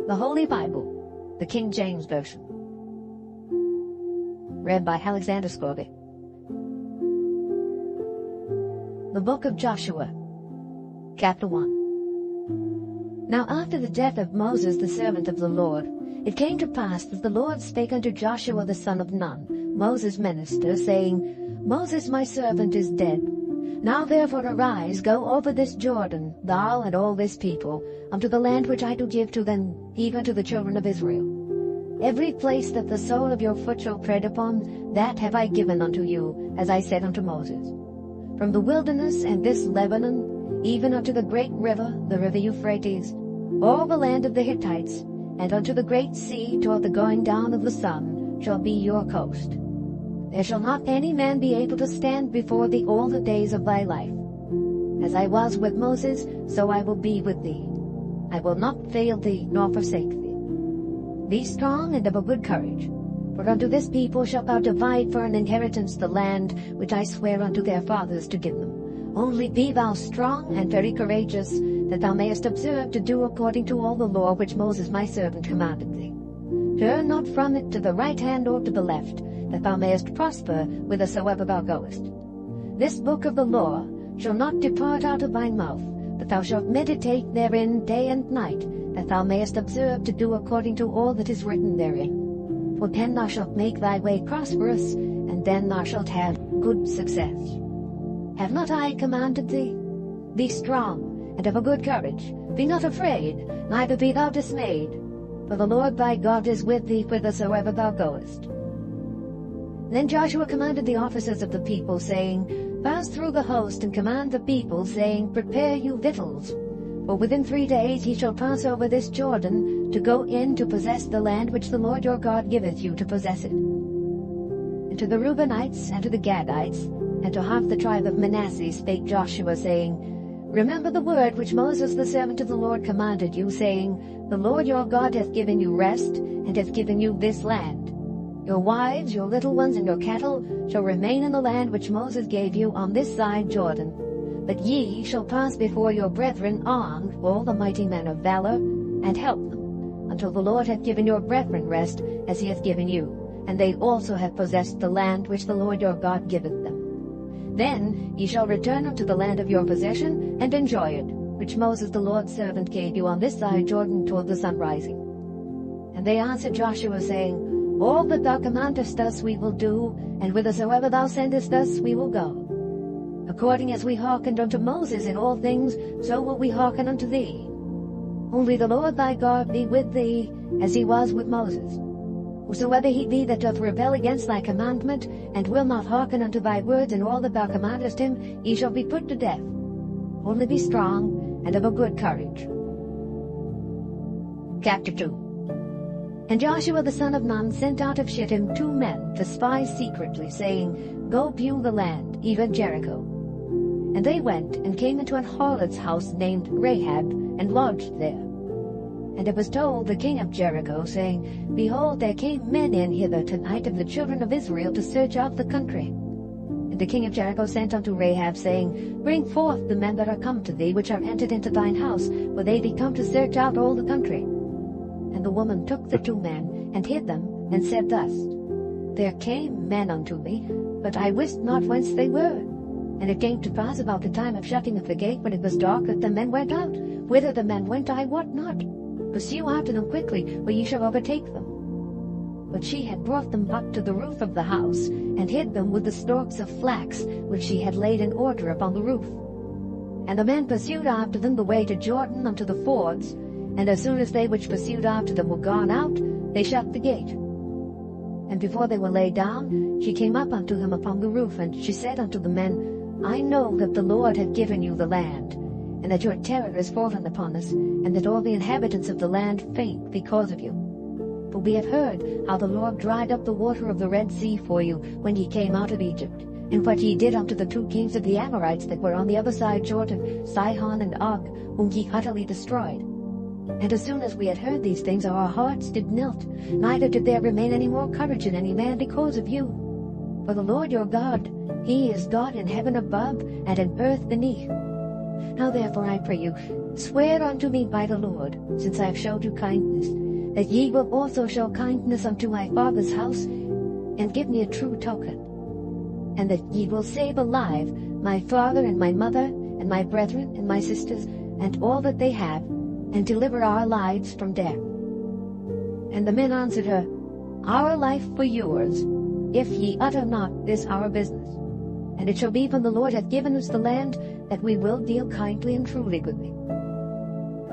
The Holy Bible, the King James Version. Read by Alexander Scourby. The Book of Joshua, Chapter 1. Now after the death of Moses the servant of the Lord, it came to pass that the Lord spake unto Joshua the son of Nun, Moses' minister, saying, Moses my servant is dead. Now therefore arise, go over this Jordan, thou and all this people, unto the land which I do give to them, even to the children of Israel. Every place that the sole of your foot shall tread upon, that have I given unto you, as I said unto Moses. From the wilderness and this Lebanon, even unto the great river, the river Euphrates, all the land of the Hittites, and unto the great sea toward the going down of the sun, shall be your coast. There shall not any man be able to stand before thee all the days of thy life. As I was with Moses, so I will be with thee. I will not fail thee nor forsake thee. Be strong and of a good courage, for unto this people shalt thou divide for an inheritance the land which I swear unto their fathers to give them. Only be thou strong and very courageous, that thou mayest observe to do according to all the law which Moses my servant commanded thee. Turn not from it to the right hand or to the left, that thou mayest prosper whithersoever thou goest. This book of the law shall not depart out of thy mouth, but thou shalt meditate therein day and night, that thou mayest observe to do according to all that is written therein. For then thou shalt make thy way prosperous, and then thou shalt have good success. Have not I commanded thee? Be strong, and of a good courage. Be not afraid, neither be thou dismayed. For the Lord thy God is with thee whithersoever thou goest. Then Joshua commanded the officers of the people, saying, Pass through the host, and command the people, saying, Prepare you victuals. For within 3 days ye shall pass over this Jordan, to go in to possess the land which the Lord your God giveth you to possess it. And to the Reubenites, and to the Gadites, and to half the tribe of Manasseh spake Joshua, saying, Remember the word which Moses the servant of the Lord commanded you, saying, The Lord your God hath given you rest, and hath given you this land. Your wives, your little ones, and your cattle shall remain in the land which Moses gave you on this side Jordan. But ye shall pass before your brethren armed, all the mighty men of valor, and help them, until the Lord hath given your brethren rest, as he hath given you, and they also have possessed the land which the Lord your God giveth them. Then ye shall return unto the land of your possession, and enjoy it, which Moses the Lord's servant gave you on this side Jordan toward the sun rising. And they answered Joshua, saying, All that thou commandest us we will do, and whithersoever thou sendest us we will go. According as we hearkened unto Moses in all things, so will we hearken unto thee. Only the Lord thy God be with thee, as he was with Moses. Whosoever he be that doth rebel against thy commandment, and will not hearken unto thy words in all that thou commandest him, he shall be put to death. Only be strong, and of a good courage. Chapter 2. And Joshua the son of Nun sent out of Shittim 2 men to spy secretly, saying, Go view the land, even Jericho. And they went, and came into an harlot's house named Rahab, and lodged there. And it was told the king of Jericho, saying, Behold, there came men in hither tonight of the children of Israel to search out the country. And the king of Jericho sent unto Rahab, saying, Bring forth the men that are come to thee, which are entered into thine house, for they be come to search out all the country. And the woman took the 2 men, and hid them, and said thus, There came men unto me, but I wist not whence they were. And it came to pass about the time of shutting of the gate, when it was dark, that the men went out. Whither the men went I wot not. Pursue after them quickly, or ye shall overtake them. But she had brought them up to the roof of the house, and hid them with the stalks of flax, which she had laid in order upon the roof. And the men pursued after them the way to Jordan unto the fords, and as soon as they which pursued after them were gone out, they shut the gate. And before they were laid down, she came up unto them upon the roof, and she said unto the men, I know that the Lord hath given you the land, and that your terror is fallen upon us, and that all the inhabitants of the land faint because of you. For we have heard how the Lord dried up the water of the Red Sea for you when ye came out of Egypt, and what ye did unto the 2 kings of the Amorites that were on the other side Jordan, Sihon and Og, whom ye utterly destroyed. And as soon as we had heard these things, our hearts did melt, neither did there remain any more courage in any man because of you. For the Lord your God, he is God in heaven above and in earth beneath. Now therefore I pray you, swear unto me by the Lord, since I have showed you kindness, that ye will also show kindness unto my father's house, and give me a true token, and that ye will save alive my father and my mother, and my brethren and my sisters, and all that they have, and deliver our lives from death. And the men answered her, Our life for yours, if ye utter not this our business. And it shall be when the Lord hath given us the land, that we will deal kindly and truly with thee.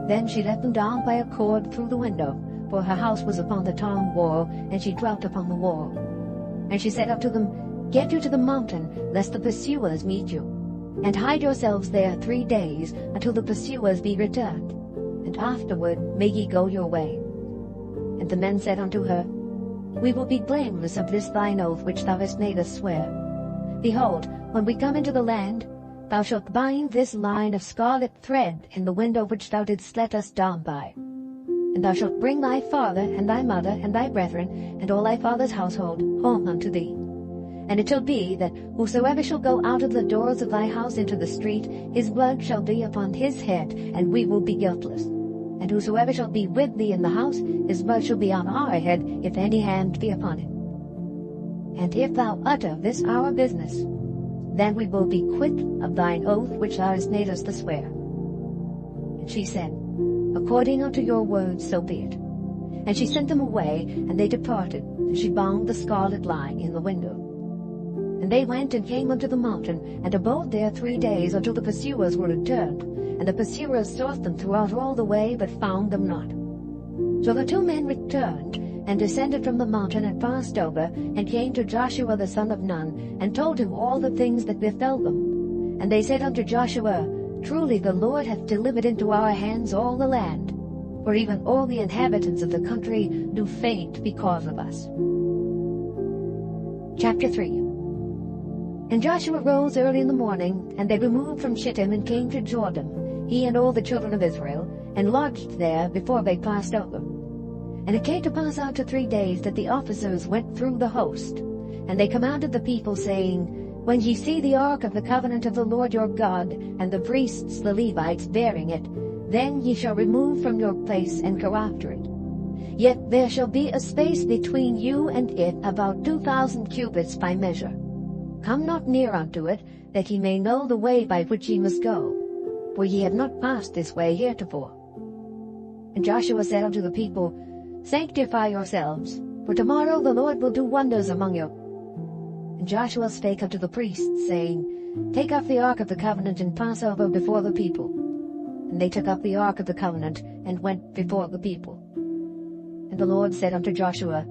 Then she let them down by a cord through the window, for her house was upon the town wall, and she dwelt upon the wall. And she said unto them, Get you to the mountain, lest the pursuers meet you, and hide yourselves there 3 days, until the pursuers be returned, and afterward may ye go your way. And the men said unto her, We will be blameless of this thine oath which thou hast made us swear. Behold, when we come into the land, thou shalt bind this line of scarlet thread in the window which thou didst let us down by. And thou shalt bring thy father, and thy mother, and thy brethren, and all thy father's household, home unto thee. And it shall be that whosoever shall go out of the doors of thy house into the street, his blood shall be upon his head, and we will be guiltless. And whosoever shall be with thee in the house, his blood shall be on our head, if any hand be upon him. And if thou utter this our business, then we will be quit of thine oath which thou hast made us to swear. And she said, According unto your words, so be it. And she sent them away, and they departed, and she bound the scarlet line in the window. And they went and came unto the mountain, and abode there 3 days, until the pursuers were returned. And the pursuers sought them throughout all the way, but found them not. So the 2 men returned, and descended from the mountain, and passed over, and came to Joshua the son of Nun, and told him all the things that befell them. And they said unto Joshua, Truly the Lord hath delivered into our hands all the land, for even all the inhabitants of the country do faint because of us. Chapter 3. And Joshua rose early in the morning, and they removed from Shittim, and came to Jordan, he and all the children of Israel, and lodged there before they passed over. And it came to pass after 3 days that the officers went through the host, and they commanded the people, saying, When ye see the ark of the covenant of the Lord your God, and the priests the Levites bearing it, then ye shall remove from your place and go after it. Yet there shall be a space between you and it about 2,000 cubits by measure. Come not near unto it, that ye may know the way by which ye must go, for ye have not passed this way heretofore. And Joshua said unto the people, Sanctify yourselves, for tomorrow the Lord will do wonders among you. And Joshua spake unto the priests, saying, Take up the ark of the covenant, and pass over before the people. And they took up the ark of the covenant, and went before the people. And the Lord said unto Joshua,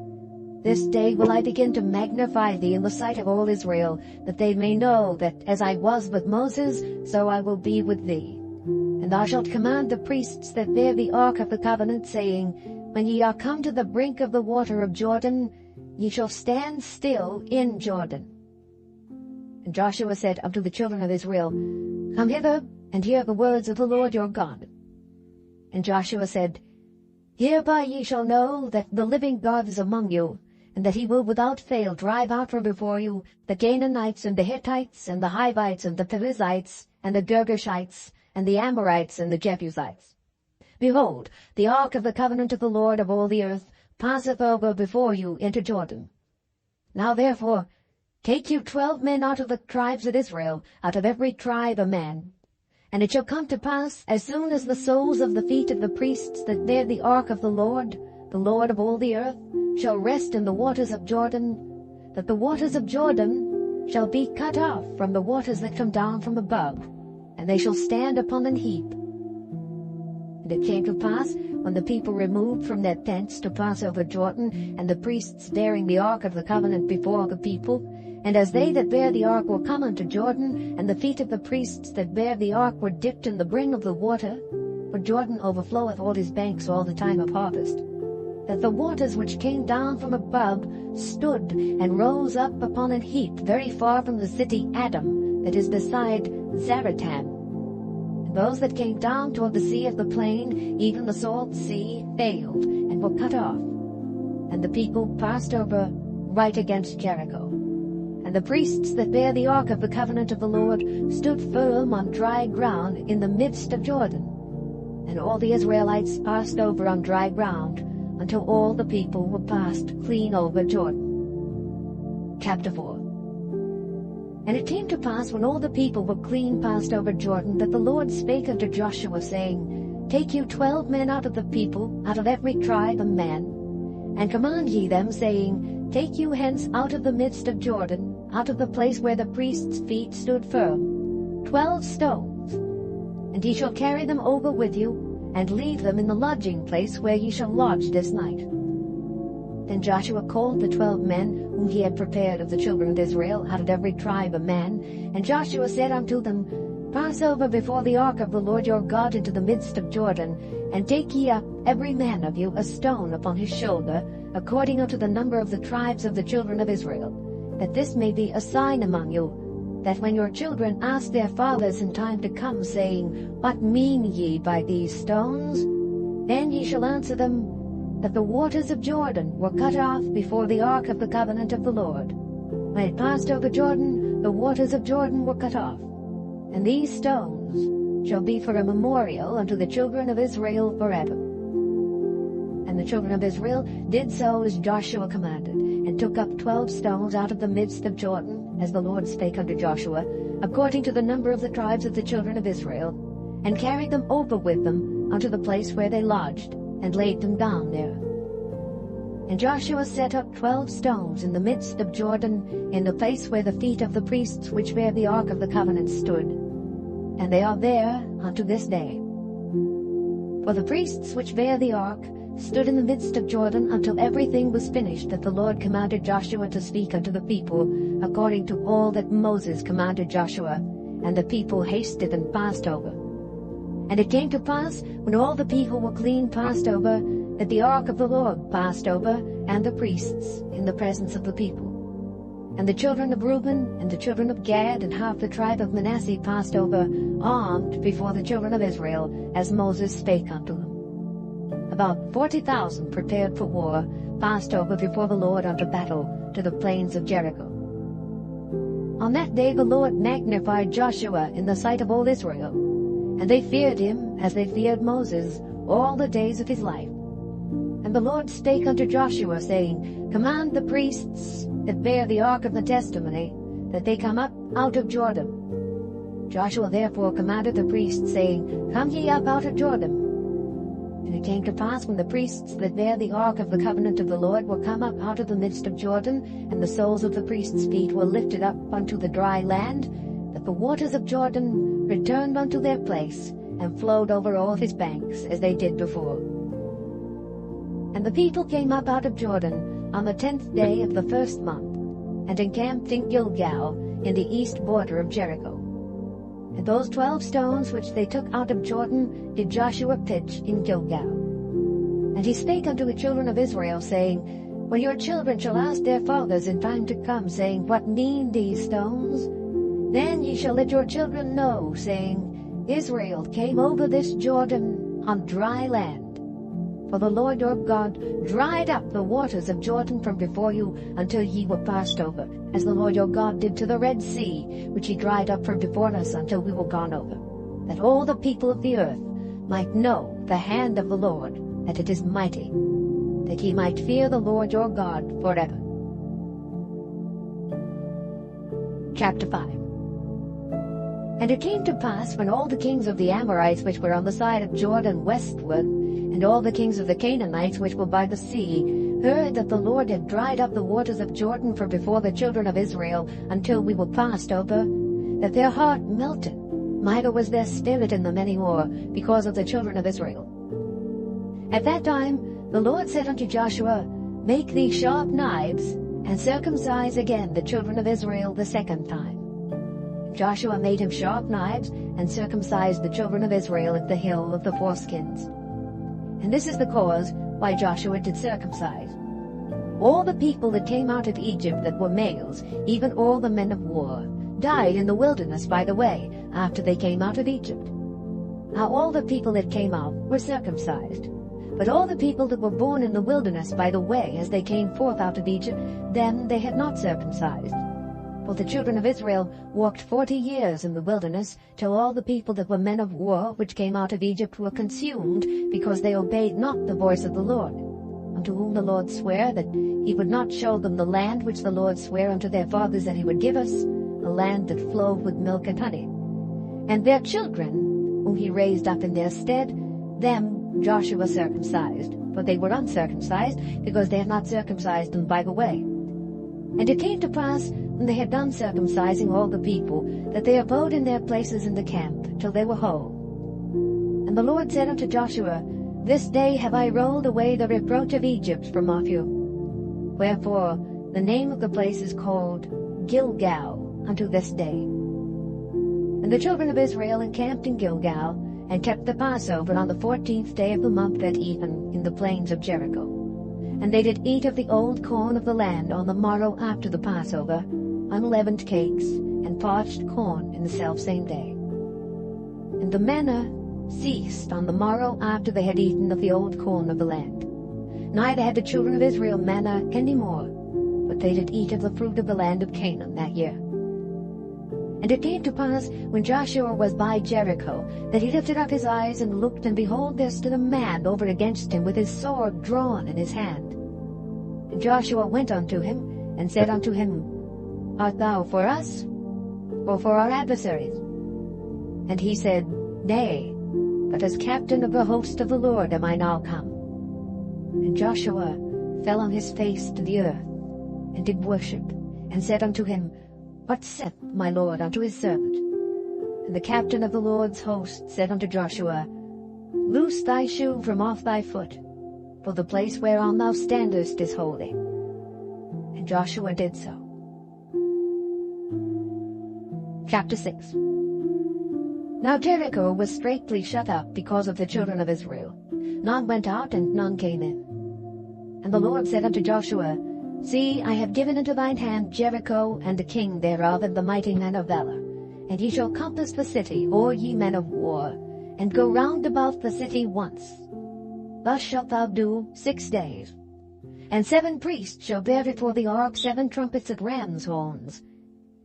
This day will I begin to magnify thee in the sight of all Israel, that they may know that as I was with Moses, so I will be with thee. And thou shalt command the priests that bear the ark of the covenant, saying, When ye are come to the brink of the water of Jordan, ye shall stand still in Jordan. And Joshua said unto the children of Israel, Come hither, and hear the words of the Lord your God. And Joshua said, Hereby ye shall know that the living God is among you, and that he will without fail drive out from before you the Canaanites, and the Hittites, and the Hivites, and the Perizzites, and the Girgashites, and the Amorites, and the Jebusites. Behold, the ark of the covenant of the Lord of all the earth passeth over before you into Jordan. Now therefore, take you 12 men out of the tribes of Israel, out of every tribe a man. And it shall come to pass, as soon as the soles of the feet of the priests that bear the ark of the Lord of all the earth, shall rest in the waters of Jordan, that the waters of Jordan shall be cut off from the waters that come down from above, and they shall stand upon an heap. And it came to pass, when the people removed from their tents to pass over Jordan, and the priests bearing the ark of the covenant before the people, and as they that bear the ark were come unto Jordan, and the feet of the priests that bear the ark were dipped in the brim of the water, for Jordan overfloweth all his banks all the time of harvest, that the waters which came down from above stood and rose up upon an heap very far from the city Adam, that is beside Zaretan. And those that came down toward the sea of the plain, even the salt sea, failed, and were cut off. And the people passed over right against Jericho. And And the priests that bare the ark of the covenant of the Lord stood firm on dry ground in the midst of Jordan. And all the Israelites passed over on dry ground until all the people were passed clean over Jordan. Chapter 4. And it came to pass, when all the people were clean passed over Jordan, that the Lord spake unto Joshua, saying, Take you 12 men out of the people, out of every tribe a man, and command ye them, saying, Take you hence out of the midst of Jordan, out of the place where the priests' feet stood firm, 12 stones. And ye shall carry them over with you, and leave them in the lodging place where ye shall lodge this night. Then Joshua called the 12 men whom he had prepared of the children of Israel, out of every tribe a man. And Joshua said unto them, Pass over before the ark of the Lord your God into the midst of Jordan, and take ye up every man of you a stone upon his shoulder, according unto the number of the tribes of the children of Israel, that this may be a sign among you, that when your children ask their fathers in time to come, saying, What mean ye by these stones? Then ye shall answer them, that the waters of Jordan were cut off before the ark of the covenant of the Lord. When it passed over Jordan, the waters of Jordan were cut off. And these stones shall be for a memorial unto the children of Israel forever. And the children of Israel did so as Joshua commanded, and took up 12 stones out of the midst of Jordan, as the Lord spake unto Joshua, according to the number of the tribes of the children of Israel, and carried them over with them unto the place where they lodged, and laid them down there. And Joshua set up 12 stones in the midst of Jordan, in the place where the feet of the priests which bear the ark of the covenant stood. And they are there unto this day. For the priests which bear the ark stood in the midst of Jordan until everything was finished that the Lord commanded Joshua to speak unto the people, according to all that Moses commanded Joshua. And the people hasted and passed over. And it came to pass, when all the people were clean passed over, that the ark of the Lord passed over, and the priests, in the presence of the people. And the children of Reuben, and the children of Gad, and half the tribe of Manasseh passed over, armed before the children of Israel, as Moses spake unto them. About 40,000 prepared for war passed over before the Lord unto battle, to the plains of Jericho. On that day the Lord magnified Joshua in the sight of all Israel, and they feared him as they feared Moses all the days of his life. And the Lord spake unto Joshua, saying, Command the priests that bear the ark of the testimony, that they come up out of Jordan. Joshua therefore commanded the priests, saying, Come ye up out of Jordan. And it came to pass, when the priests that bear the ark of the covenant of the Lord were come up out of the midst of Jordan, and the soles of the priests' feet were lifted up unto the dry land, that the waters of Jordan returned unto their place, and flowed over all his banks, as they did before. And the people came up out of Jordan on the 10th day of the first month, and encamped in Gilgal, in the east border of Jericho. And those 12 stones which they took out of Jordan did Joshua pitch in Gilgal. And he spake unto the children of Israel, saying, When your children shall ask their fathers in time to come, saying, What mean these stones? Then ye shall let your children know, saying, Israel came over this Jordan on dry land. For the Lord your God dried up the waters of Jordan from before you until ye were passed over, as the Lord your God did to the Red Sea, which he dried up from before us until we were gone over, that all the people of the earth might know the hand of the Lord, that it is mighty, that ye might fear the Lord your God forever. Chapter 5. And it came to pass, when all the kings of the Amorites which were on the side of Jordan westward, and all the kings of the Canaanites which were by the sea, heard that the Lord had dried up the waters of Jordan from before the children of Israel until we were passed over, that their heart melted, neither was their spirit in them any more, because of the children of Israel. At that time the Lord said unto Joshua, Make thee sharp knives, and circumcise again the children of Israel the second time. Joshua made him sharp knives, and circumcised the children of Israel at the hill of the foreskins. And this is the cause why Joshua did circumcise. All the people that came out of Egypt that were males, even all the men of war, died in the wilderness by the way, after they came out of Egypt. Now all the people that came out were circumcised. But all the people that were born in the wilderness by the way, as they came forth out of Egypt, them they had not circumcised. For the children of Israel walked 40 years in the wilderness, till all the people that were men of war which came out of Egypt were consumed, because they obeyed not the voice of the Lord, unto whom the Lord sware that he would not show them the land which the Lord sware unto their fathers that he would give us, a land that flowed with milk and honey. And their children, whom he raised up in their stead, them Joshua circumcised, for they were uncircumcised, because they had not circumcised them by the way. And it came to pass, when they had done circumcising all the people, that they abode in their places in the camp, till they were whole. And the Lord said unto Joshua, This day have I rolled away the reproach of Egypt from off you. Wherefore the name of the place is called Gilgal unto this day. And the children of Israel encamped in Gilgal, and kept the Passover on the 14th day of the month at even in the plains of Jericho. And they did eat of the old corn of the land on the morrow after the Passover, unleavened cakes, and parched corn in the selfsame day. And the manna ceased on the morrow after they had eaten of the old corn of the land. Neither had the children of Israel manna any more, but they did eat of the fruit of the land of Canaan that year. And it came to pass, when Joshua was by Jericho, that he lifted up his eyes and looked, and behold, there stood a man over against him with his sword drawn in his hand. And Joshua went unto him, and said unto him, Art thou for us, or for our adversaries? And he said, Nay, but as captain of the host of the Lord am I now come. And Joshua fell on his face to the earth, and did worship, and said unto him, What saith my Lord unto his servant? And the captain of the Lord's host said unto Joshua, Loose thy shoe from off thy foot, for the place whereon thou standest is holy. And Joshua did so. Chapter 6. Now Jericho was straitly shut up because of the children of Israel. None went out, and none came in. And the Lord said unto Joshua, See, I have given into thine hand Jericho, and the king thereof, and the mighty men of valor. And ye shall compass the city, O ye men of war, and go round about the city once. Thus shalt thou do 6 days. And 7 priests shall bear before the ark 7 trumpets of ram's horns.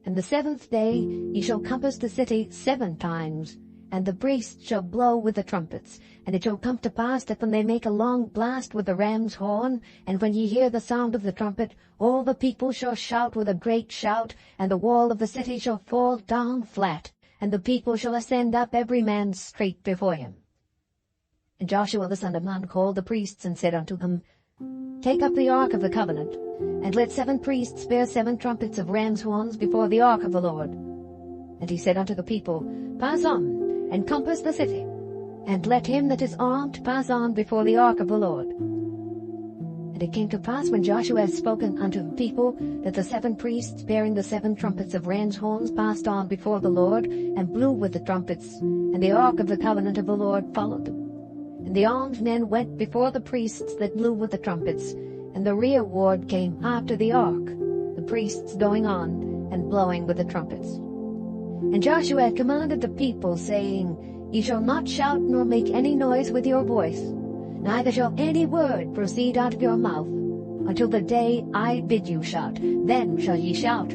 And the 7th day ye shall compass the city 7 times, and the priests shall blow with the trumpets. And it shall come to pass that when they make a long blast with the ram's horn, and when ye hear the sound of the trumpet, all the people shall shout with a great shout, and the wall of the city shall fall down flat, and the people shall ascend up every man straight before him. And Joshua the son of Nun called the priests, and said unto them, Take up the ark of the covenant, and let 7 priests bear 7 trumpets of ram's horns before the ark of the Lord. And he said unto the people, Pass on, and compass the city, and let him that is armed pass on before the ark of the Lord. And it came to pass, when Joshua had spoken unto the people, that the 7 priests bearing the 7 trumpets of ram's horns passed on before the Lord, and blew with the trumpets, and the ark of the covenant of the Lord followed them. And the armed men went before the priests that blew with the trumpets, and the rear ward came after the ark, the priests going on, and blowing with the trumpets. And Joshua had commanded the people, saying, Ye shall not shout nor make any noise with your voice, neither shall any word proceed out of your mouth, until the day I bid you shout. Then shall ye shout.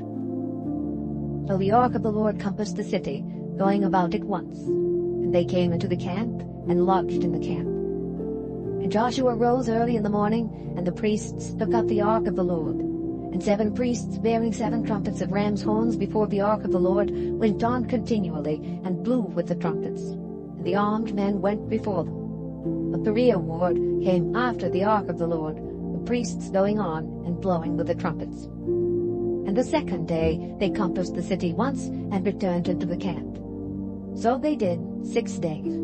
So the ark of the Lord compassed the city, going about it once. And they came into the camp, and lodged in the camp. And Joshua rose early in the morning, and the priests took up the ark of the Lord. And 7 priests bearing 7 trumpets of ram's horns before the ark of the Lord went on continually, and blew with the trumpets. And the armed men went before them. But the rear ward came after the ark of the Lord, the priests going on, and blowing with the trumpets. And the 2nd day they compassed the city once, and returned into the camp. So they did 6 days.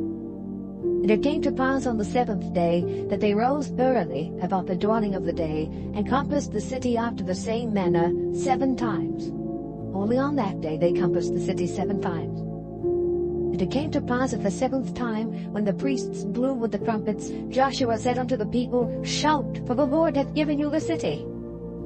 And it came to pass on the 7th day that they rose early about the dawning of the day, and compassed the city after the same manner 7 times. Only on that day they compassed the city 7 times. And it came to pass at the 7th time, when the priests blew with the trumpets, Joshua said unto the people, Shout, for the Lord hath given you the city.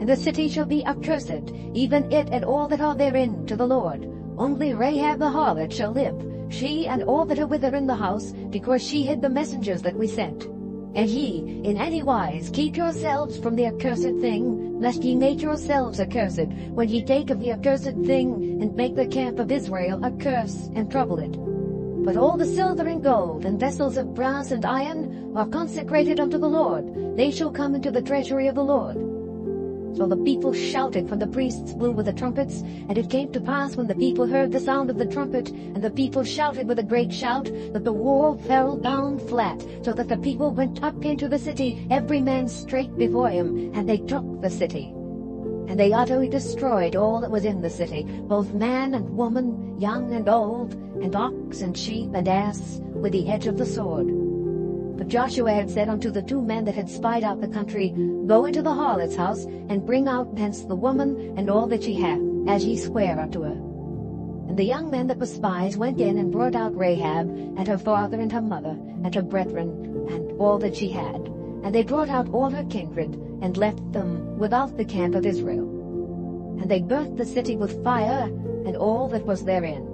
And the city shall be accursed, even it and all that are therein, to the Lord. Only Rahab the harlot shall live, she and all that are with her in the house, because she hid the messengers that we sent. And ye, in any wise, keep yourselves from the accursed thing, lest ye make yourselves accursed, when ye take of the accursed thing, and make the camp of Israel a curse, and trouble it. But all the silver and gold, and vessels of brass and iron, are consecrated unto the Lord. They shall come into the treasury of the Lord. So the people shouted when the priests blew with the trumpets. And it came to pass, when the people heard the sound of the trumpet, and the people shouted with a great shout, that the wall fell down flat, so that the people went up into the city, every man straight before him, and they took the city. And they utterly destroyed all that was in the city, both man and woman, young and old, and ox and sheep and ass, with the edge of the sword. But Joshua had said unto the 2 men that had spied out the country, Go into the harlot's house, and bring out thence the woman and all that she hath, as ye swear unto her. And the young men that were spies went in and brought out Rahab, and her father and her mother, and her brethren, and all that she had. And they brought out all her kindred, and left them without the camp of Israel. And they burnt the city with fire, and all that was therein.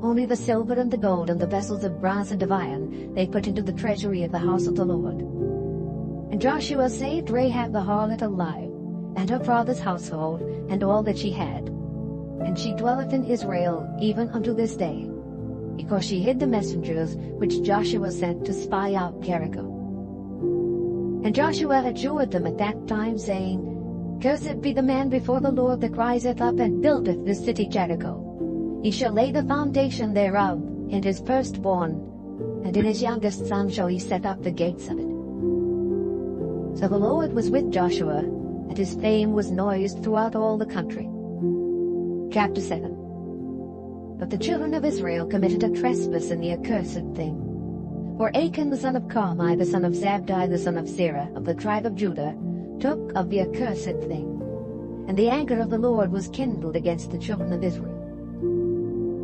Only the silver and the gold and the vessels of brass and of iron they put into the treasury of the house of the Lord. And Joshua saved Rahab the harlot alive, and her father's household, and all that she had. And she dwelleth in Israel even unto this day, because she hid the messengers which Joshua sent to spy out Jericho. And Joshua adjured them at that time, saying, Cursed be the man before the Lord that riseth up and buildeth this city Jericho. He shall lay the foundation thereof in his firstborn, and in his youngest son shall he set up the gates of it. So the Lord was with Joshua, and his fame was noised throughout all the country. Chapter 7. But the children of Israel committed a trespass in the accursed thing. For Achan the son of Carmi, the son of Zabdi, the son of Zerah, of the tribe of Judah, took of the accursed thing. And the anger of the Lord was kindled against the children of Israel.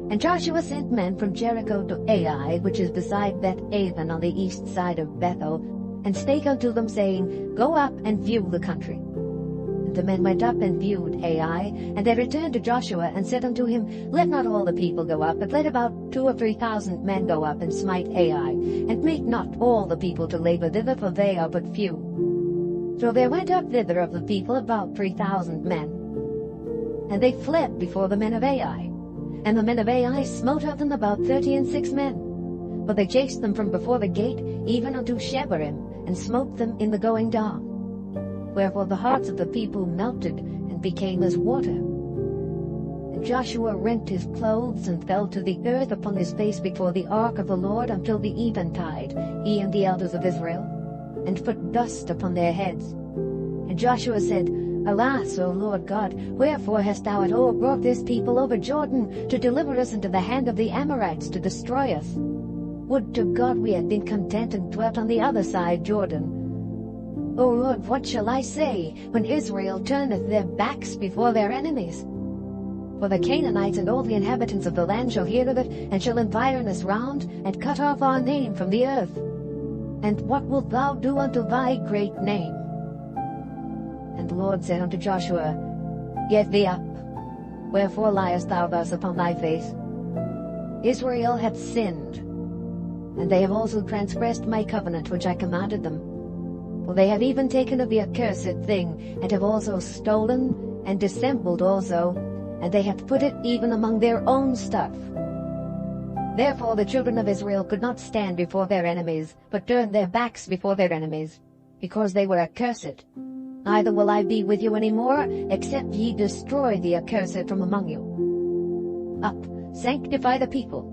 And Joshua sent men from Jericho to Ai, which is beside Beth-aven on the east side of Bethel, and spake unto them, saying, Go up and view the country. And the men went up and viewed Ai, and they returned to Joshua, and said unto him, Let not all the people go up, but let about 2,000 or 3,000 men go up and smite Ai, and make not all the people to labor thither, for they are but few. So there went up thither of the people about 3,000 men. And they fled before the men of Ai. And the men of Ai smote of them about 36 men. But they chased them from before the gate, even unto Shebarim, and smote them in the going down. Wherefore the hearts of the people melted, and became as water. And Joshua rent his clothes, and fell to the earth upon his face before the ark of the Lord until the eventide, he and the elders of Israel, and put dust upon their heads. And Joshua said, Alas, O Lord God, wherefore hast thou at all brought this people over Jordan, to deliver us into the hand of the Amorites, to destroy us? Would to God we had been content and dwelt on the other side Jordan. O Lord, what shall I say, when Israel turneth their backs before their enemies? For the Canaanites and all the inhabitants of the land shall hear of it, and shall environ us round, and cut off our name from the earth. And what wilt thou do unto thy great name? And the Lord said unto Joshua, Get thee up. Wherefore liest thou thus upon thy face? Israel hath sinned, and they have also transgressed my covenant which I commanded them. For they have even taken of the accursed thing, and have also stolen, and dissembled also, and they have put it even among their own stuff. Therefore the children of Israel could not stand before their enemies, but turned their backs before their enemies, because they were accursed. Neither will I be with you any more, except ye destroy the accursed from among you. Up, sanctify the people,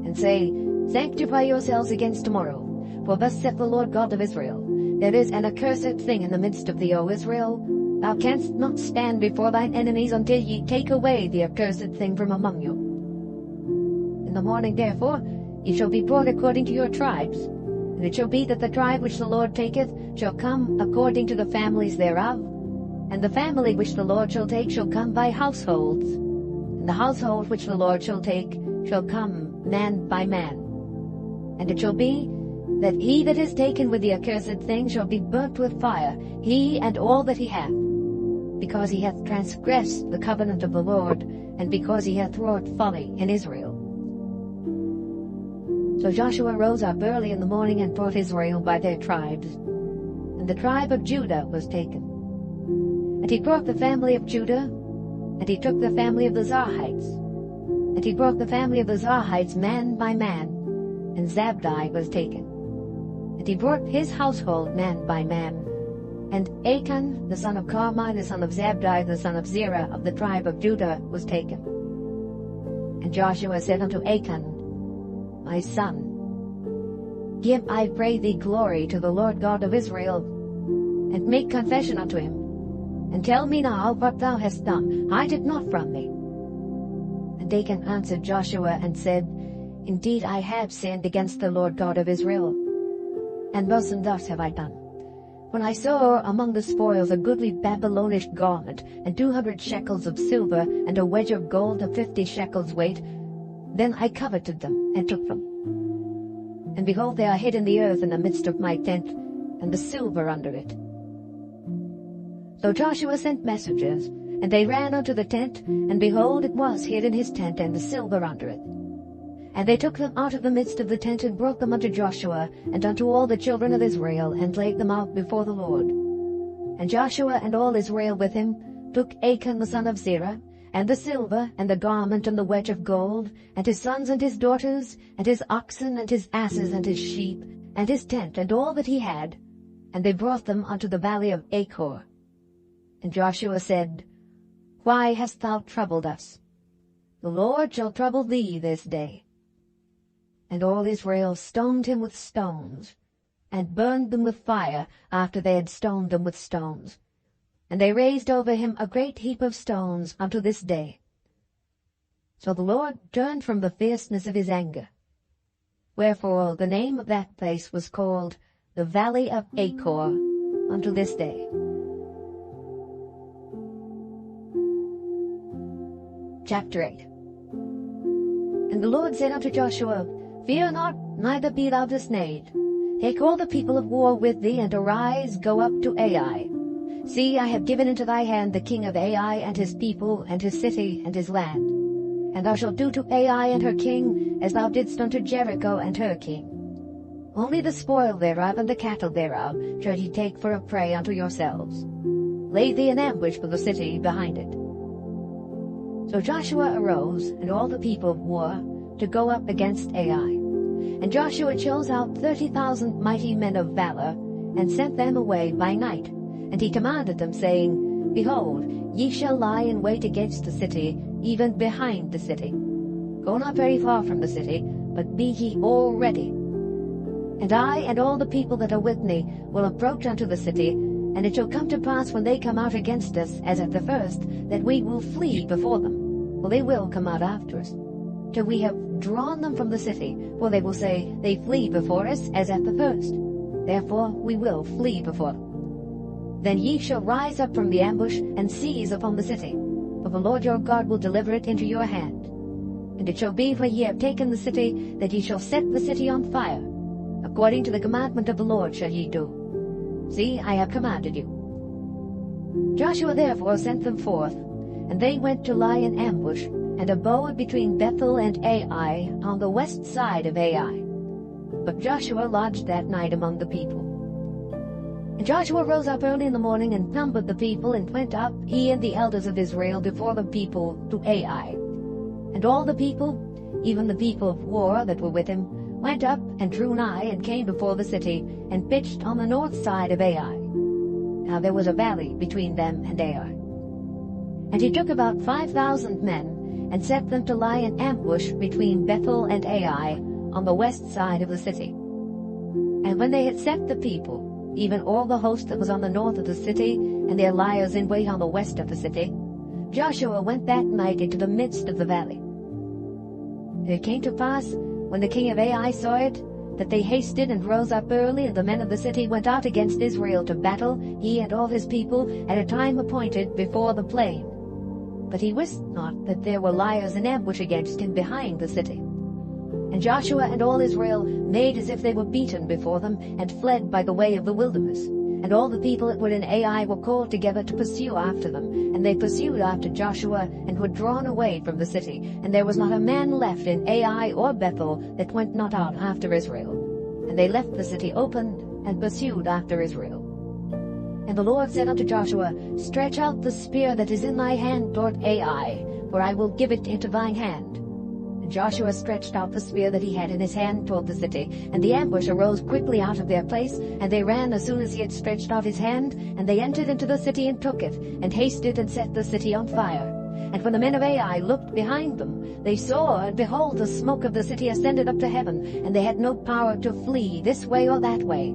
and say, Sanctify yourselves against tomorrow. For thus saith the Lord God of Israel, There is an accursed thing in the midst of thee, O Israel. Thou canst not stand before thine enemies until ye take away the accursed thing from among you. In the morning, therefore, ye shall be brought according to your tribes. And it shall be that the tribe which the Lord taketh shall come according to the families thereof, and the family which the Lord shall take shall come by households, and the household which the Lord shall take shall come man by man. And it shall be that he that is taken with the accursed thing shall be burnt with fire, he and all that he hath, because he hath transgressed the covenant of the Lord, and because he hath wrought folly in Israel. So Joshua rose up early in the morning and brought Israel by their tribes. And the tribe of Judah was taken. And he brought the family of Judah, and he took the family of the Zarhites. And he brought the family of the Zarhites man by man, and Zabdi was taken. And he brought his household man by man. And Achan, the son of Carmi, the son of Zabdi, the son of Zerah, of the tribe of Judah, was taken. And Joshua said unto Achan, My son, give, I pray thee, glory to the Lord God of Israel, and make confession unto him, and tell me now what thou hast done. Hide it not from me. And Achan answered Joshua and said, Indeed I have sinned against the Lord God of Israel, and thus have I done. When I saw among the spoils a goodly Babylonish garment, and 200 shekels of silver, and a wedge of gold of 50 shekels weight, then I coveted them, and took them. And behold, they are hid in the earth in the midst of my tent, and the silver under it. So Joshua sent messengers, and they ran unto the tent, and behold, it was hid in his tent, and the silver under it. And they took them out of the midst of the tent, and brought them unto Joshua, and unto all the children of Israel, and laid them out before the Lord. And Joshua and all Israel with him took Achan the son of Zerah, and the silver, and the garment, and the wedge of gold, and his sons and his daughters, and his oxen, and his asses, and his sheep, and his tent, and all that he had, and they brought them unto the valley of Achor. And Joshua said, Why hast thou troubled us? The Lord shall trouble thee this day. And all Israel stoned him with stones, and burned them with fire after they had stoned them with stones. And they raised over him a great heap of stones unto this day. So the Lord turned from the fierceness of his anger. Wherefore the name of that place was called the Valley of Achor unto this day. Chapter 8. And the Lord said unto Joshua, Fear not, neither be thou dismayed. Take all the people of war with thee, and arise, go up to Ai. See, I have given into thy hand the king of Ai, and his people, and his city, and his land. And thou shalt do to Ai and her king as thou didst unto Jericho and her king. Only the spoil thereof and the cattle thereof shall ye take for a prey unto yourselves. Lay thee an ambush for the city behind it. So Joshua arose, and all the people of war, to go up against Ai. And Joshua chose out 30,000 mighty men of valor, and sent them away by night. And he commanded them, saying, Behold, ye shall lie in wait against the city, even behind the city. Go not very far from the city, but be ye all ready. And I and all the people that are with me will approach unto the city, and it shall come to pass when they come out against us, as at the first, that we will flee before them. For they will come out after us, till we have drawn them from the city. For they will say, They flee before us, as at the first. Therefore we will flee before them. Then ye shall rise up from the ambush, and seize upon the city. For the Lord your God will deliver it into your hand. And it shall be, when ye have taken the city, that ye shall set the city on fire. According to the commandment of the Lord shall ye do. See, I have commanded you. Joshua therefore sent them forth, and they went to lie in ambush, and abode between Bethel and Ai, on the west side of Ai. But Joshua lodged that night among the people. And Joshua rose up early in the morning, and numbered the people, and went up, he and the elders of Israel, before the people to Ai. And all the people, even the people of war that were with him, went up and drew nigh, and came before the city, and pitched on the north side of Ai. Now there was a valley between them and Ai. And he took about 5,000 men, and set them to lie in ambush between Bethel and Ai, on the west side of the city. And when they had set the people, even all the host that was on the north of the city, and their liers in wait on the west of the city, Joshua went that night into the midst of the valley. And it came to pass, when the king of Ai saw it, that they hasted and rose up early, and the men of the city went out against Israel to battle, he and all his people, at a time appointed before the plain. But he wist not that there were liers in ambush against him behind the city. And Joshua and all Israel made as if they were beaten before them, and fled by the way of the wilderness. And all the people that were in Ai were called together to pursue after them. And they pursued after Joshua, and were drawn away from the city. And there was not a man left in Ai or Bethel that went not out after Israel. And they left the city open, and pursued after Israel. And the Lord said unto Joshua, Stretch out the spear that is in thy hand toward Ai, for I will give it into thine hand. And Joshua stretched out the spear that he had in his hand toward the city, and the ambush arose quickly out of their place, and they ran as soon as he had stretched out his hand, and they entered into the city and took it, and hasted and set the city on fire. And when the men of Ai looked behind them, they saw, and behold, the smoke of the city ascended up to heaven, and they had no power to flee this way or that way.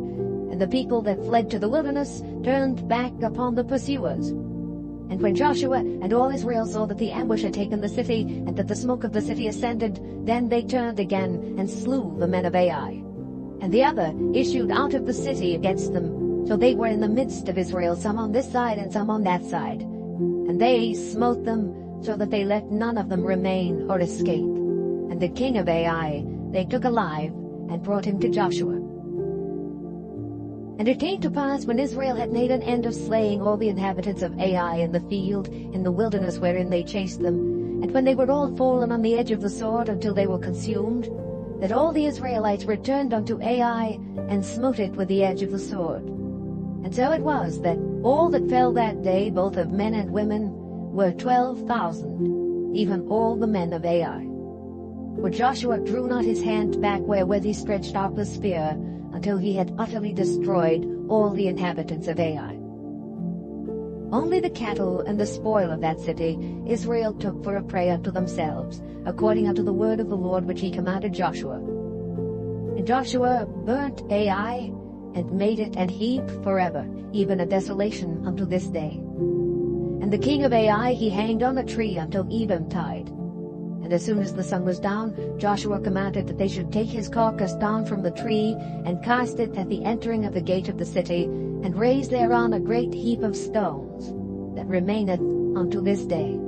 And the people that fled to the wilderness turned back upon the pursuers. And when Joshua and all Israel saw that the ambush had taken the city, and that the smoke of the city ascended, then they turned again, and slew the men of Ai. And the other issued out of the city against them. So they were in the midst of Israel, some on this side and some on that side. And they smote them, so that they let none of them remain or escape. And the king of Ai they took alive, and brought him to Joshua. And it came to pass, when Israel had made an end of slaying all the inhabitants of Ai in the field, in the wilderness wherein they chased them, and when they were all fallen on the edge of the sword until they were consumed, that all the Israelites returned unto Ai, and smote it with the edge of the sword. And so it was that all that fell that day, both of men and women, were 12,000, even all the men of Ai. For Joshua drew not his hand back wherewith he stretched out the spear, until he had utterly destroyed all the inhabitants of Ai. Only the cattle and the spoil of that city Israel took for a prey unto themselves, according unto the word of the Lord which he commanded Joshua. And Joshua burnt Ai, and made it an heap forever, even a desolation unto this day. And the king of Ai he hanged on a tree until eventide. And as soon as the sun was down, Joshua commanded that they should take his carcass down from the tree, and cast it at the entering of the gate of the city, and raise thereon a great heap of stones, that remaineth unto this day.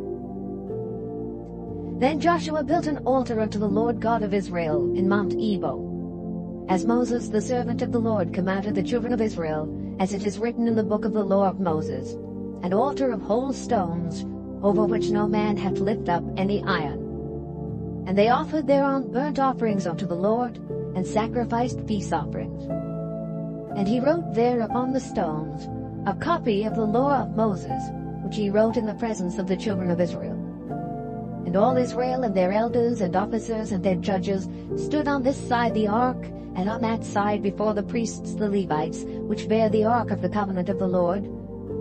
Then Joshua built an altar unto the Lord God of Israel in Mount Ebal, as Moses the servant of the Lord commanded the children of Israel, as it is written in the book of the law of Moses, an altar of whole stones, over which no man hath lift up any iron. And they offered thereon burnt offerings unto the Lord, and sacrificed peace offerings. And he wrote there upon the stones a copy of the law of Moses, which he wrote in the presence of the children of Israel. And all Israel and their elders and officers and their judges stood on this side the ark, and on that side before the priests the Levites, which bear the ark of the covenant of the Lord,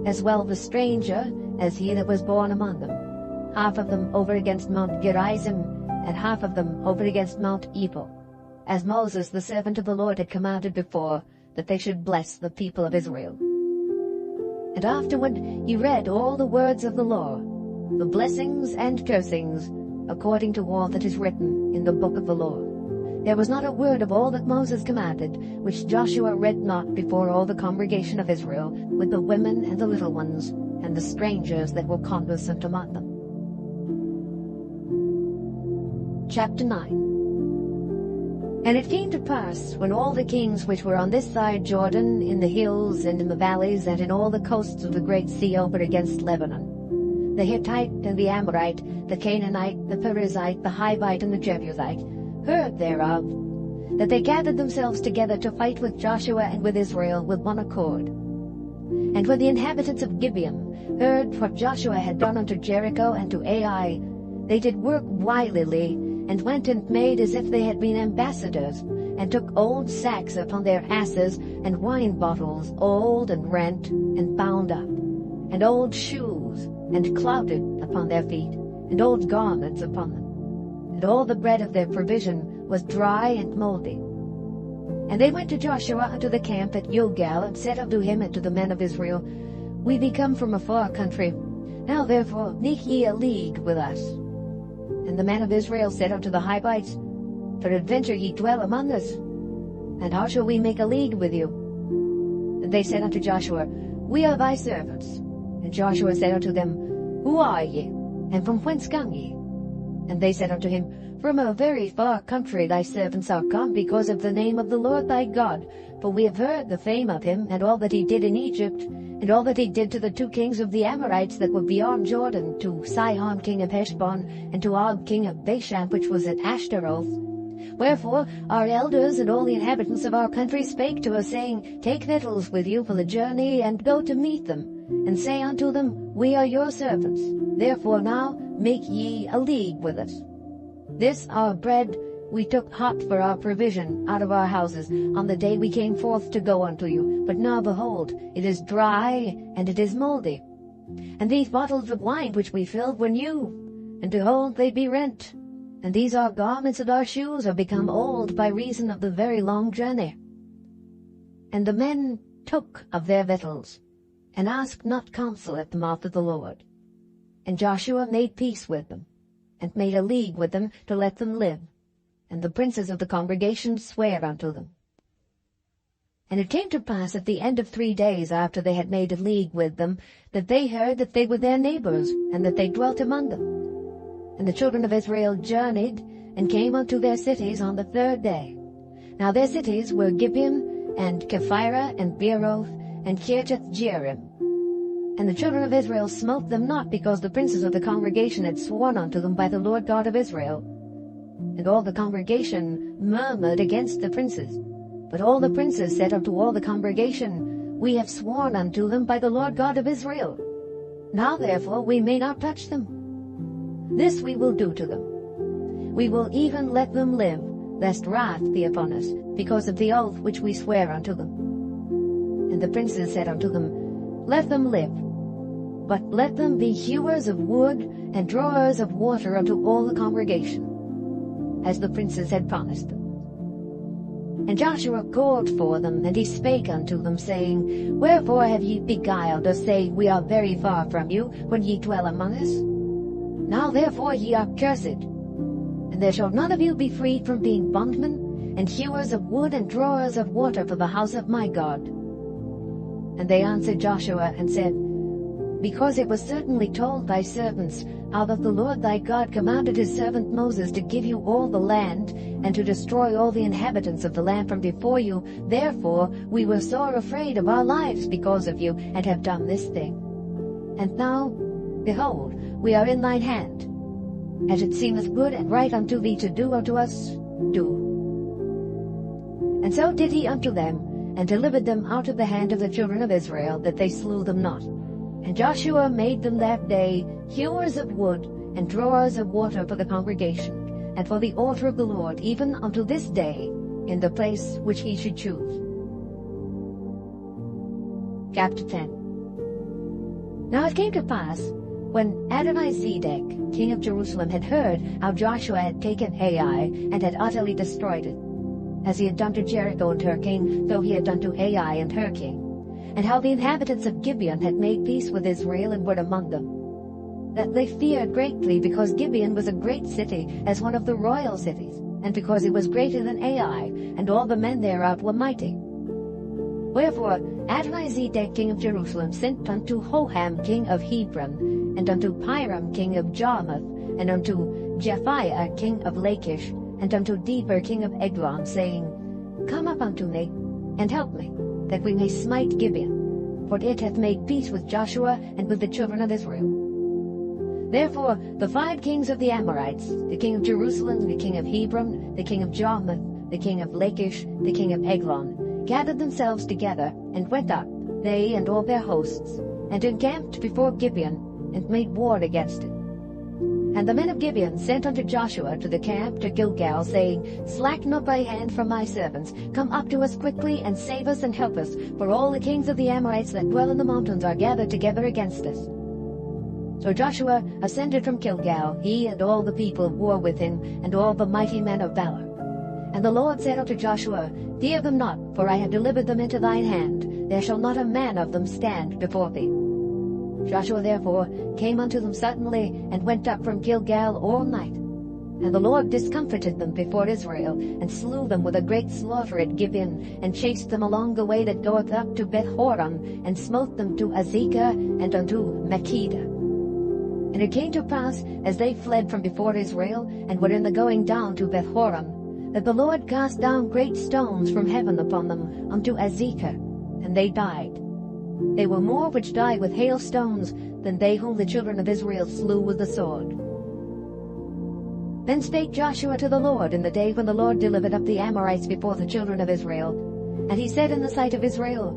as well the stranger as he that was born among them, half of them over against Mount Gerizim, and half of them over against Mount Ebal, as Moses the servant of the Lord had commanded before, that they should bless the people of Israel. And afterward he read all the words of the law, the blessings and cursings, according to all that is written in the book of the law. There was not a word of all that Moses commanded, which Joshua read not before all the congregation of Israel, with the women and the little ones, and the strangers that were conversant among them. Chapter 9. And it came to pass, when all the kings which were on this side Jordan, in the hills and in the valleys, and in all the coasts of the great sea over against Lebanon, the Hittite and the Amorite, the Canaanite, the Perizzite, the Hivite, and the Jebusite, heard thereof, that they gathered themselves together to fight with Joshua and with Israel with one accord. And when the inhabitants of Gibeon heard what Joshua had done unto Jericho and to Ai, they did work wilily, and went and made as if they had been ambassadors, and took old sacks upon their asses, and wine bottles old and rent, and bound up, and old shoes, and clouted upon their feet, and old garments upon them. And all the bread of their provision was dry and mouldy. And they went to Joshua unto the camp at Gilgal, and said unto him and to the men of Israel, We be come from a far country. Now therefore make ye a league with us. And the men of Israel said unto the Hivites, Peradventure ye dwell among us, and how shall we make a league with you? And they said unto Joshua, We are thy servants. And Joshua said unto them, Who are ye, and from whence come ye? And they said unto him, From a very far country thy servants are come because of the name of the Lord thy God. For we have heard the fame of him, and all that he did in Egypt, and all that he did to the 2 kings of the Amorites that were beyond Jordan, to Sihon king of Heshbon, and to Og king of Bashan, which was at Ashtaroth. Wherefore our elders and all the inhabitants of our country spake to us, saying, Take victuals with you for the journey, and go to meet them, and say unto them, We are your servants. Therefore now make ye a league with us. This our bread we took hot for our provision out of our houses on the day we came forth to go unto you. But now behold, it is dry, and it is mouldy. And these bottles of wine which we filled were new, and behold, they be rent. And these our garments and our shoes are become old by reason of the very long journey. And the men took of their victuals, and asked not counsel at the mouth of the Lord. And Joshua made peace with them, and made a league with them to let them live. And the princes of the congregation sware unto them. And it came to pass at the end of 3 days after they had made a league with them, that they heard that they were their neighbors, and that they dwelt among them. And the children of Israel journeyed, and came unto their cities on the 3rd day. Now their cities were Gibeon, and Kephirah, and Beeroth, and Kirjath-jearim. And the children of Israel smote them not, because the princes of the congregation had sworn unto them by the Lord God of Israel. And all the congregation murmured against the princes. But all the princes said unto all the congregation, We have sworn unto them by the Lord God of Israel. Now therefore we may not touch them. This we will do to them. We will even let them live, lest wrath be upon us, because of the oath which we swear unto them. And the princes said unto them, Let them live, but let them be hewers of wood and drawers of water unto all the congregation, as the princes had promised them. And Joshua called for them, and he spake unto them, saying, Wherefore have ye beguiled us, saying, We are very far from you, when ye dwell among us? Now therefore ye are cursed, and there shall none of you be freed from being bondmen, and hewers of wood and drawers of water for the house of my God. And they answered Joshua, and said, Because it was certainly told thy servants, how that the Lord thy God commanded his servant Moses to give you all the land, and to destroy all the inhabitants of the land from before you, therefore we were sore afraid of our lives because of you, and have done this thing. And now, behold, we are in thine hand. As it seemeth good and right unto thee to do unto us, do. And so did he unto them, and delivered them out of the hand of the children of Israel, that they slew them not. And Joshua made them that day hewers of wood and drawers of water for the congregation, and for the altar of the Lord, even unto this day, in the place which he should choose. Chapter 10. Now it came to pass, when Adonizedek, king of Jerusalem, had heard how Joshua had taken Ai, and had utterly destroyed it, as he had done to Jericho and her king, though he had done to Ai and her king, and how the inhabitants of Gibeon had made peace with Israel and were among them, that they feared greatly, because Gibeon was a great city, as one of the royal cities, and because it was greater than Ai, and all the men thereof were mighty. Wherefore Adonizedek king of Jerusalem sent unto Hoham king of Hebron, and unto Piram king of Jarmuth, and unto Japhiah king of Lachish, and unto Deber king of Eglon, saying, Come up unto me, and help me, that we may smite Gibeon, for it hath made peace with Joshua and with the children of Israel. Therefore the 5 kings of the Amorites, the king of Jerusalem, the king of Hebron, the king of Jarmuth, the king of Lachish, the king of Eglon, gathered themselves together, and went up, they and all their hosts, and encamped before Gibeon, and made war against it. And the men of Gibeon sent unto Joshua to the camp to Gilgal, saying, Slack not thy hand from my servants. Come up to us quickly, and save us and help us, for all the kings of the Amorites that dwell in the mountains are gathered together against us. So Joshua ascended from Gilgal, he and all the people of war with him, and all the mighty men of valor. And the Lord said unto Joshua, Fear them not, for I have delivered them into thine hand. There shall not a man of them stand before thee. Joshua therefore came unto them suddenly, and went up from Gilgal all night. And the Lord discomfited them before Israel, and slew them with a great slaughter at Gibeon, and chased them along the way that goeth up to Beth-horon, and smote them to Azekah, and unto Makkedah. And it came to pass, as they fled from before Israel, and were in the going down to Beth-horon, that the Lord cast down great stones from heaven upon them unto Azekah, and they died. They were more which died with hailstones than they whom the children of Israel slew with the sword. Then spake Joshua to the Lord in the day when the Lord delivered up the Amorites before the children of Israel. And he said in the sight of Israel,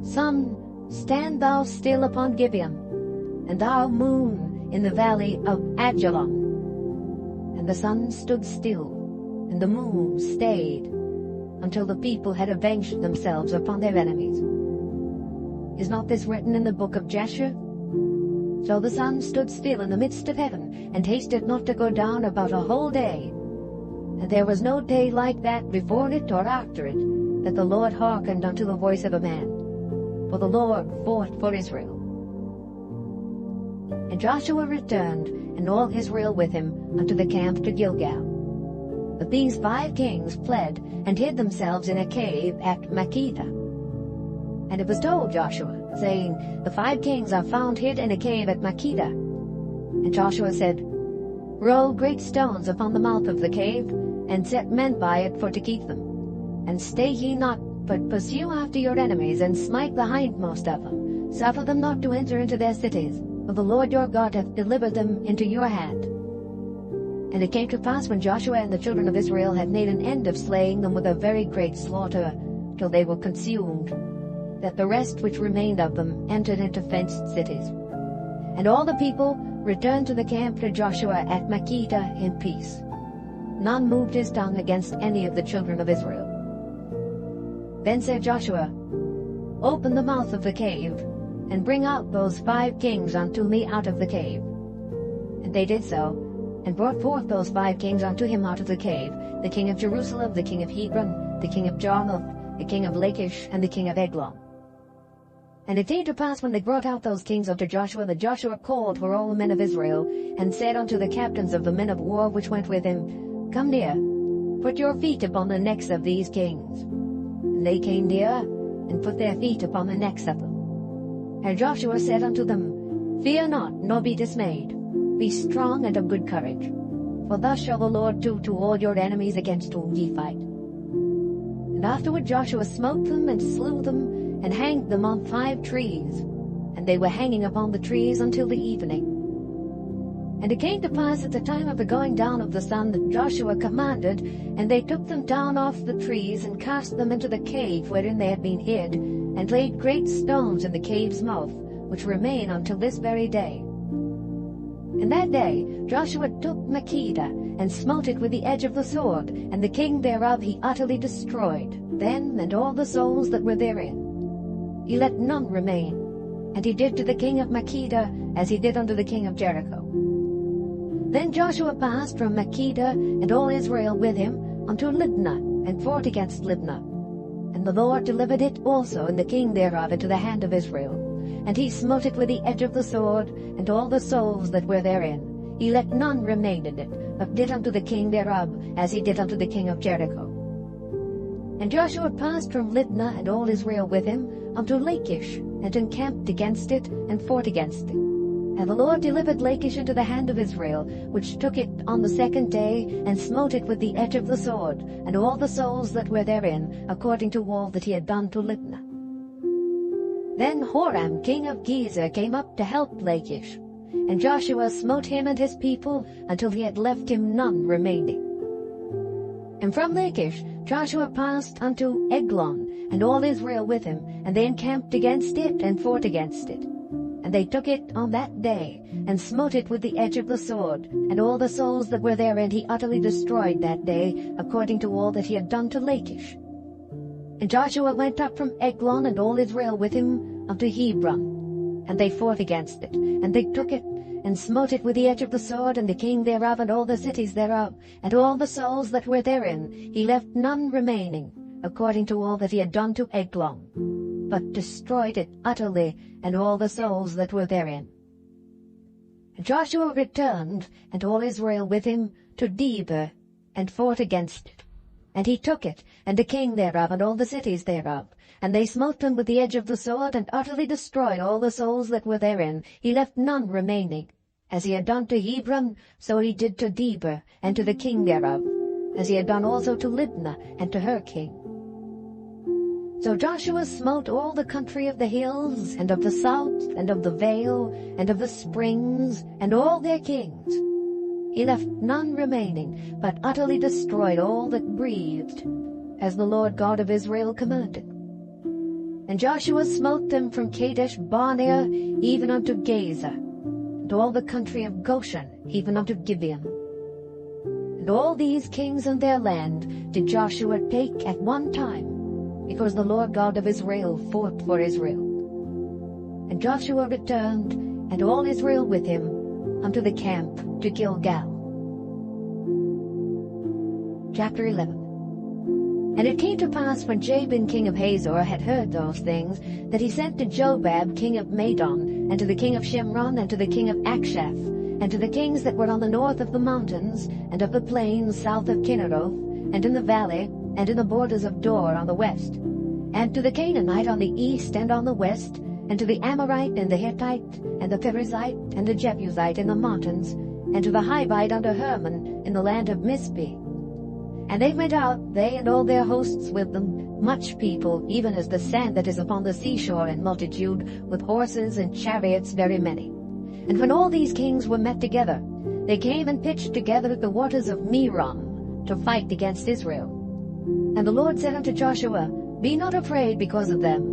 Sun, stand thou still upon Gibeon, and thou moon in the valley of Ajalon. And the sun stood still, and the moon stayed, until the people had avenged themselves upon their enemies. Is not this written in the book of Jasher? So the sun stood still in the midst of heaven, and hasted not to go down about a whole day. And there was no day like that before it or after it, that the Lord hearkened unto the voice of a man. For the Lord fought for Israel. And Joshua returned, and all Israel with him, unto the camp to Gilgal. But these 5 kings fled, and hid themselves in a cave at Makkedah. And it was told Joshua, saying, The 5 kings are found hid in a cave at Makkedah. And Joshua said, Roll great stones upon the mouth of the cave, and set men by it for to keep them. And stay ye not, but pursue after your enemies, and smite the hindmost of them. Suffer them not to enter into their cities, for the Lord your God hath delivered them into your hand. And it came to pass, when Joshua and the children of Israel had made an end of slaying them with a very great slaughter, till they were consumed, that the rest which remained of them entered into fenced cities. And all the people returned to the camp to Joshua at Makkedah in peace. None moved his tongue against any of the children of Israel. Then said Joshua, Open the mouth of the cave, and bring out those 5 kings unto me out of the cave. And they did so, and brought forth those 5 kings unto him out of the cave, the king of Jerusalem, the king of Hebron, the king of Jarmuth, the king of Lachish, and the king of Eglon. And it came to pass, when they brought out those kings unto Joshua, that Joshua called for all the men of Israel, and said unto the captains of the men of war which went with him, Come near, put your feet upon the necks of these kings. And they came near, and put their feet upon the necks of them. And Joshua said unto them, Fear not, nor be dismayed. Be strong and of good courage. For thus shall the Lord do to all your enemies against whom ye fight. And afterward Joshua smote them, and slew them, and hanged them on 5 trees. And they were hanging upon the trees until the evening. And it came to pass at the time of the going down of the sun, that Joshua commanded, and they took them down off the trees, and cast them into the cave wherein they had been hid, and laid great stones in the cave's mouth, which remain until this very day. And that day Joshua took Makkedah, and smote it with the edge of the sword, and the king thereof he utterly destroyed, them and all the souls that were therein. He let none remain, and he did to the king of Makkedah as he did unto the king of Jericho. Then Joshua passed from Makkedah, and all Israel with him, unto Libnah, and fought against Libnah. And the Lord delivered it also, and the king thereof, into the hand of Israel. And he smote it with the edge of the sword, and all the souls that were therein. He let none remain in it, but did unto the king thereof as he did unto the king of Jericho. And Joshua passed from Libnah, and all Israel with him, unto Lachish, and encamped against it, and fought against it. And the Lord delivered Lachish into the hand of Israel, which took it on the 2nd day, and smote it with the edge of the sword, and all the souls that were therein, according to all that he had done to Libnah. Then Horam king of Gezer came up to help Lachish, and Joshua smote him and his people, until he had left him none remaining. And from Lachish Joshua passed unto Eglon, and all Israel with him, and they encamped against it, and fought against it. And they took it on that day, and smote it with the edge of the sword, and all the souls that were therein he utterly destroyed that day, according to all that he had done to Lachish. And Joshua went up from Eglon, and all Israel with him, unto Hebron. And they fought against it, and they took it, and smote it with the edge of the sword, and the king thereof, and all the cities thereof, and all the souls that were therein. He left none remaining, according to all that he had done to Eglon, but destroyed it utterly, and all the souls that were therein. And Joshua returned, and all Israel with him, to Debir, and fought against it. And he took it, and the king thereof, and all the cities thereof. And they smote them with the edge of the sword, and utterly destroyed all the souls that were therein. He left none remaining. As he had done to Hebron, so he did to Debir, and to the king thereof, as he had done also to Libnah, and to her king. So Joshua smote all the country of the hills, and of the south, and of the vale, and of the springs, and all their kings. He left none remaining, but utterly destroyed all that breathed, as the Lord God of Israel commanded. And Joshua smote them from Kadesh Barnea even unto Gaza, and all the country of Goshen even unto Gibeon. And all these kings and their land did Joshua take at one time, because the Lord God of Israel fought for Israel. And Joshua returned, and all Israel with him, unto the camp to Gilgal. Chapter 11. And it came to pass, when Jabin king of Hazor had heard those things, that he sent to Jobab king of Madon, and to the king of Shimron, and to the king of Akshaph, and to the kings that were on the north of the mountains, and of the plains south of Kinneroth, and in the valley, and in the borders of Dor on the west, and to the Canaanite on the east and on the west, and to the Amorite, and the Hittite, and the Perizzite, and the Jebusite in the mountains, and to the Hivite under Hermon in the land of Mizpeh. And they went out, they and all their hosts with them, much people, even as the sand that is upon the seashore in multitude, with horses and chariots very many. And when all these kings were met together, they came and pitched together at the waters of Merom, to fight against Israel. And the Lord said unto Joshua, Be not afraid because of them,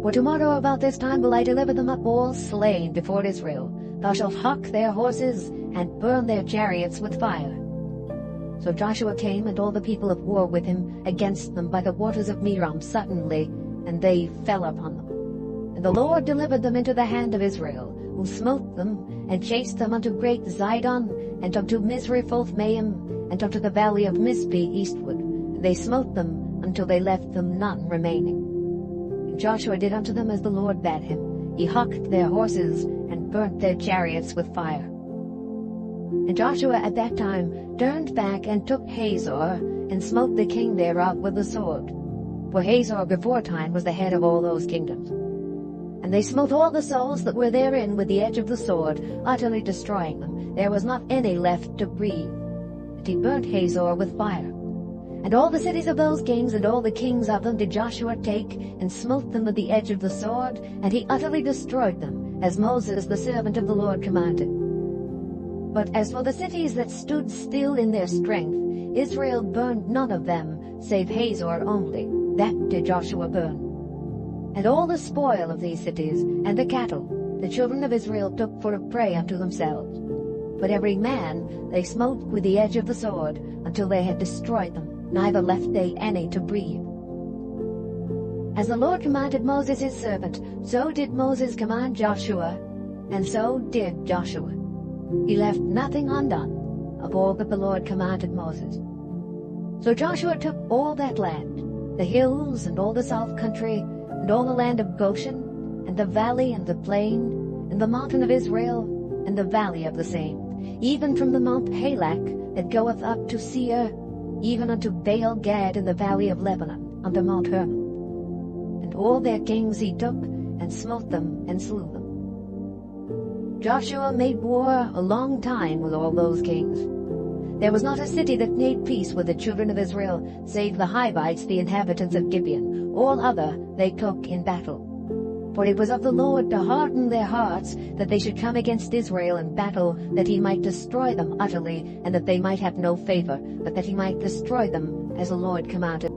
for tomorrow about this time will I deliver them up all slain before Israel. Thou shalt hock their horses, and burn their chariots with fire. So Joshua came, and all the people of war with him, against them by the waters of Merom suddenly, and they fell upon them. And the Lord delivered them into the hand of Israel, who smote them, and chased them unto great Zidon, and unto Misrephoth-maim, and unto the valley of Mizpeh eastward. And they smote them until they left them none remaining. And Joshua did unto them as the Lord bade him. He hocked their horses, and burnt their chariots with fire. And Joshua at that time turned back and took Hazor, and smote the king thereof with the sword. For Hazor beforetime was the head of all those kingdoms. And they smote all the souls that were therein with the edge of the sword, utterly destroying them. There was not any left to breathe. And he burnt Hazor with fire. And all the cities of those kings, and all the kings of them, did Joshua take, and smote them with the edge of the sword, and he utterly destroyed them, as Moses the servant of the Lord commanded. But as for the cities that stood still in their strength, Israel burned none of them, save Hazor only. That did Joshua burn. And all the spoil of these cities, and the cattle, the children of Israel took for a prey unto themselves. But every man they smote with the edge of the sword, until they had destroyed them, neither left they any to breathe. As the Lord commanded Moses his servant, so did Moses command Joshua, and so did Joshua. He left nothing undone of all that the Lord commanded Moses. So Joshua took all that land, the hills, and all the south country, and all the land of Goshen, and the valley, and the plain, and the mountain of Israel, and the valley of the same, even from the Mount Halak that goeth up to Seir, even unto Baal Gad in the valley of Lebanon, unto Mount Hermon. And all their kings he took, and smote them, and slew them. Joshua made war a long time with all those kings. There was not a city that made peace with the children of Israel, save the Hivites, the inhabitants of Gibeon. All other they took in battle. For it was of the Lord to harden their hearts, that they should come against Israel in battle, that he might destroy them utterly, and that they might have no favor, but that he might destroy them, as the Lord commanded.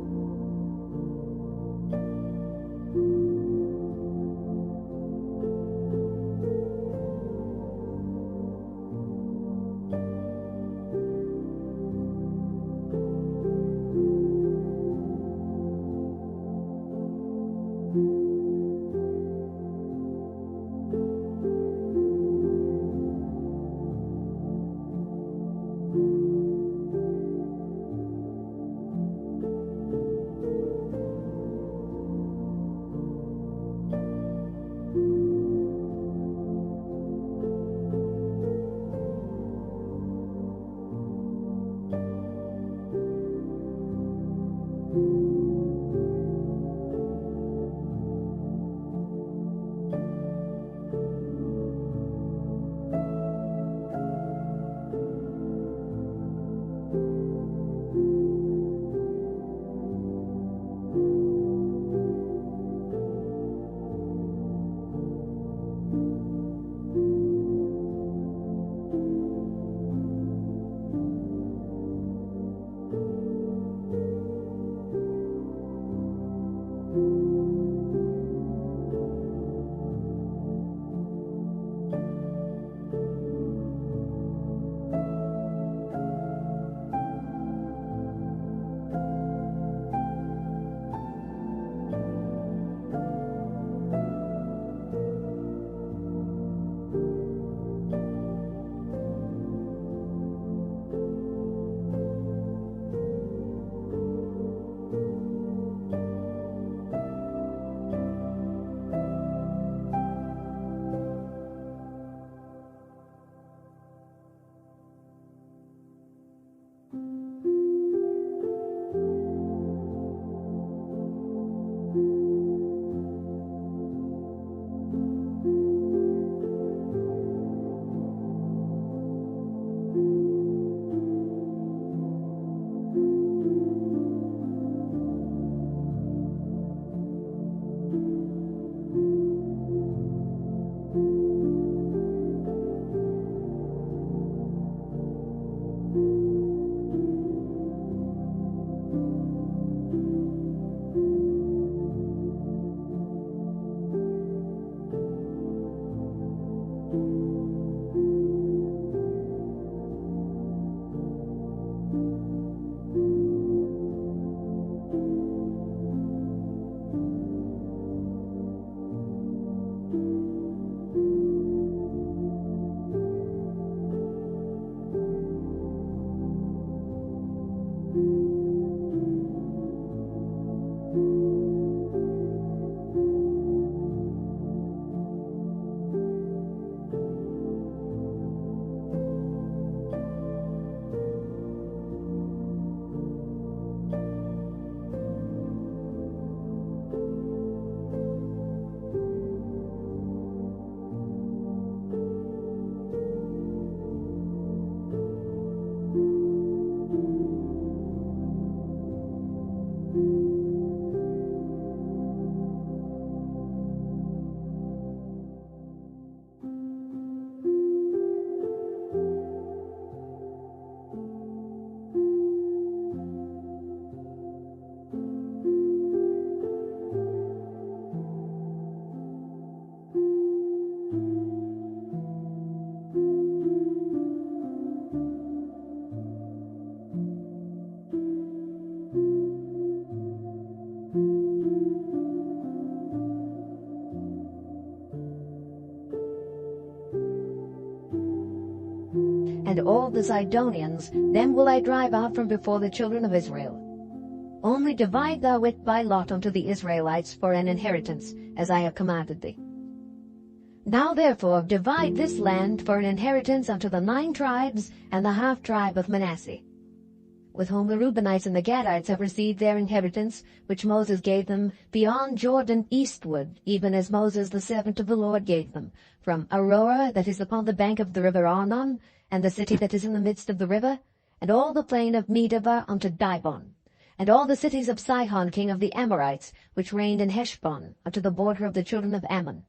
and all the Zidonians, them will I drive out from before the children of Israel. Only divide thou it by lot unto the Israelites for an inheritance, as I have commanded thee. Now therefore divide this land for an inheritance unto the 9 tribes and the half-tribe of Manasseh, with whom the Reubenites and the Gadites have received their inheritance, which Moses gave them beyond Jordan eastward, even as Moses the servant of the Lord gave them, from Aroer that is upon the bank of the river Arnon, and the city that is in the midst of the river, and all the plain of Medeba unto Dibon, and all the cities of Sihon king of the Amorites, which reigned in Heshbon, unto the border of the children of Ammon,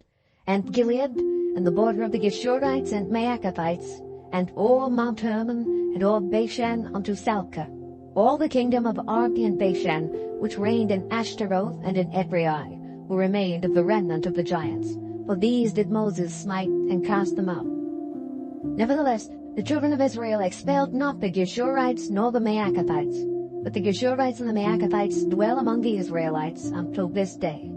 and Gilead, and the border of the Geshurites and Maacathites, and all Mount Hermon, and all Bashan unto Salcah, all the kingdom of Og and Bashan, which reigned in Ashtaroth and in Edrei, who remained of the remnant of the giants. For these did Moses smite and cast them out. Nevertheless, the children of Israel expelled not the Geshurites nor the Maacathites, but the Geshurites and the Maacathites dwell among the Israelites until this day.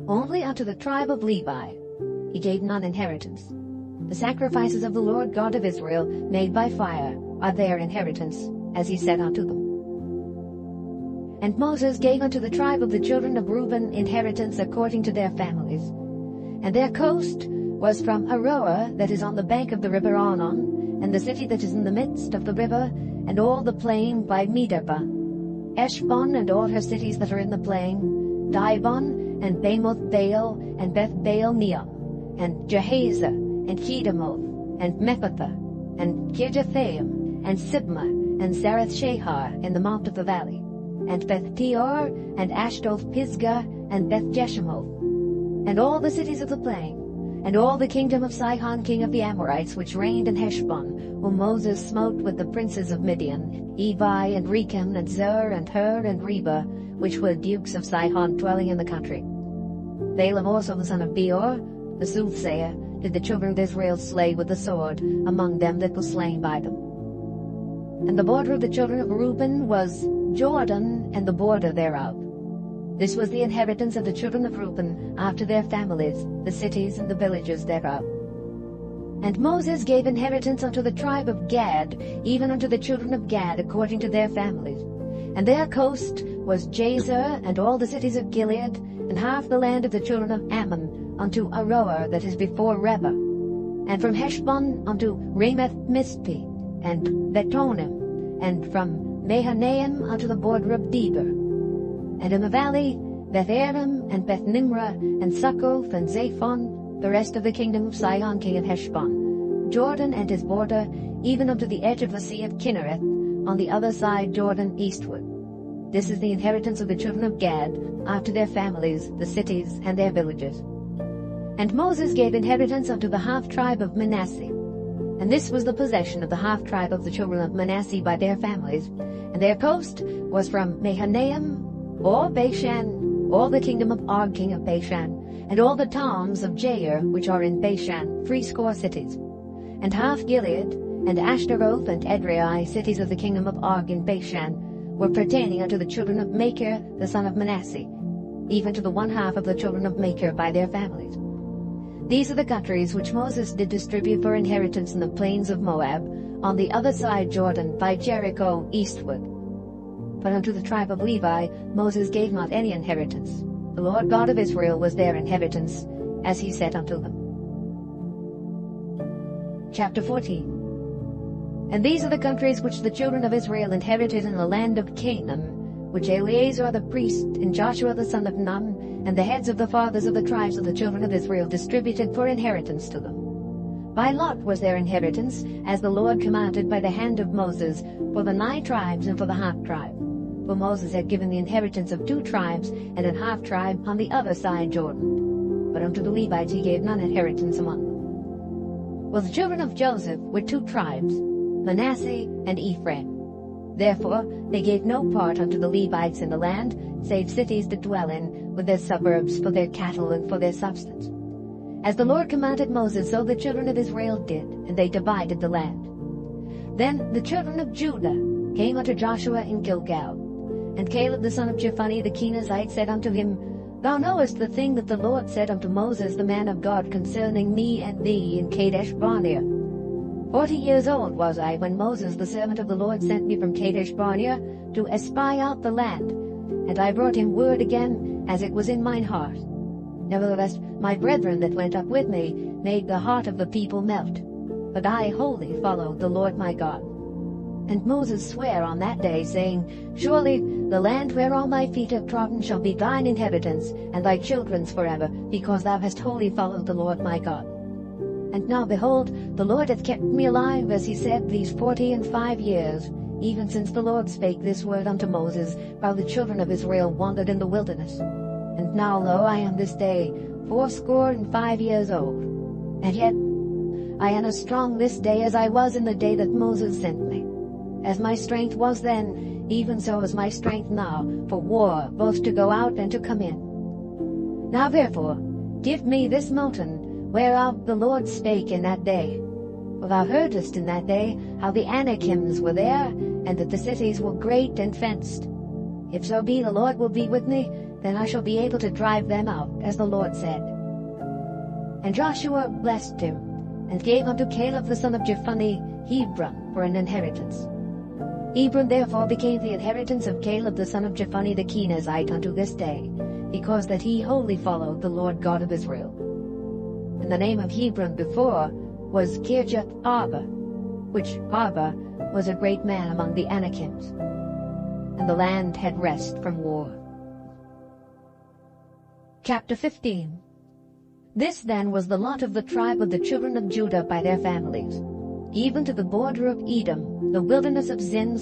Only unto the tribe of Levi he gave none inheritance. The sacrifices of the Lord God of Israel, made by fire, are their inheritance, as he said unto them. And Moses gave unto the tribe of the children of Reuben inheritance according to their families. And their coast was from Aroer that is on the bank of the river Arnon, and the city that is in the midst of the river, and all the plain by Medeba, Eshbon and all her cities that are in the plain, Dibon, and Bamoth Baal, and Beth Baal Meon, and Jahaza, and Kedemoth, and Mephatha, and Kirjathaim, and Sibmah, and Zarath Shahar in the mount of the valley, and Beth Peor, and Ashdoth Pisgah, and Beth Jeshemoth, and all the cities of the plain, and all the kingdom of Sihon king of the Amorites, which reigned in Heshbon, whom Moses smote with the princes of Midian, Evi, and Rechem, and Zur, and Hur, and Reba, which were dukes of Sihon dwelling in the country. Balaam also the son of Beor, the soothsayer, did the children of Israel slay with the sword among them that was slain by them. And the border of the children of Reuben was Jordan, and the border thereof. This was the inheritance of the children of Reuben after their families, the cities and the villages thereof. And Moses gave inheritance unto the tribe of Gad, even unto the children of Gad according to their families. And their coast was Jazer, and all the cities of Gilead, and half the land of the children of Ammon, unto Aroer that is before Reba, and from Heshbon unto Ramath Mizpeh, and Betonim, and from Mahanaim unto the border of Debir. And in the valley, Beth-aram, and Beth-nimrah, and Succoth, and Zaphon, the rest of the kingdom of Sihon king of Heshbon, Jordan and his border, even unto the edge of the sea of Kinnereth, on the other side Jordan eastward. This is the inheritance of the children of Gad, after their families, the cities, and their villages. And Moses gave inheritance unto the half-tribe of Manasseh. And this was the possession of the half-tribe of the children of Manasseh by their families. And their coast was from Mahanaim, or Bashan, all the kingdom of Og king of Bashan, and all the towns of Jair, which are in Bashan, 80 cities. And half Gilead, and Ashtaroth, and Edrei, cities of the kingdom of Og in Bashan, were pertaining unto the children of Machir, the son of Manasseh, even to the 1/2 of the children of Machir by their families. These are the countries which Moses did distribute for inheritance in the plains of Moab, on the other side Jordan, by Jericho eastward. But unto the tribe of Levi Moses gave not any inheritance. The Lord God of Israel was their inheritance, as he said unto them. Chapter 14. And these are the countries which the children of Israel inherited in the land of Canaan, which Eleazar the priest, and Joshua the son of Nun, and the heads of the fathers of the tribes of the children of Israel distributed for inheritance to them. By lot was their inheritance, as the Lord commanded by the hand of Moses, for the 9 tribes and for the half-tribe. For Moses had given the inheritance of 2 tribes and an half-tribe on the other side Jordan. But unto the Levites he gave none inheritance among them. Well, the children of Joseph were 2 tribes, Manasseh and Ephraim. Therefore they gave no part unto the Levites in the land, save cities to dwell in, with their suburbs for their cattle and for their substance. As the Lord commanded Moses, so the children of Israel did, and they divided the land. Then the children of Judah came unto Joshua in Gilgal. And Caleb the son of Jephunneh the Kenizzite said unto him, Thou knowest the thing that the Lord said unto Moses the man of God concerning me and thee in Kadesh Barnea. 40 years old was I when Moses the servant of the Lord sent me from Kadesh Barnea to espy out the land. And I brought him word again, as it was in mine heart. Nevertheless, my brethren that went up with me made the heart of the people melt. But I wholly followed the Lord my God. And Moses sware on that day, saying, Surely the land whereon thy feet have trodden shall be thine inheritance, and thy children's forever, because thou hast wholly followed the Lord my God. And now, behold, the Lord hath kept me alive, as he said, these 45 years, even since the Lord spake this word unto Moses, while the children of Israel wandered in the wilderness. And now, lo, I am this day 85 years old, and yet I am as strong this day as I was in the day that Moses sent me. As my strength was then, even so is my strength now, for war, both to go out and to come in. Now therefore, give me this mountain, whereof the Lord spake in that day. For thou heardest in that day how the Anakims were there, and that the cities were great and fenced. If so be the Lord will be with me, then I shall be able to drive them out, as the Lord said. And Joshua blessed him, and gave unto Caleb the son of Jephunneh Hebron for an inheritance. Hebron therefore became the inheritance of Caleb the son of Jephunneh the Kenizzite unto this day, because that he wholly followed the Lord God of Israel. And the name of Hebron before was Kirjath Arba, which Arba was a great man among the Anakims. And the land had rest from war. Chapter 15. This then was the lot of the tribe of the children of Judah by their families, even to the border of Edom, the wilderness of Zin,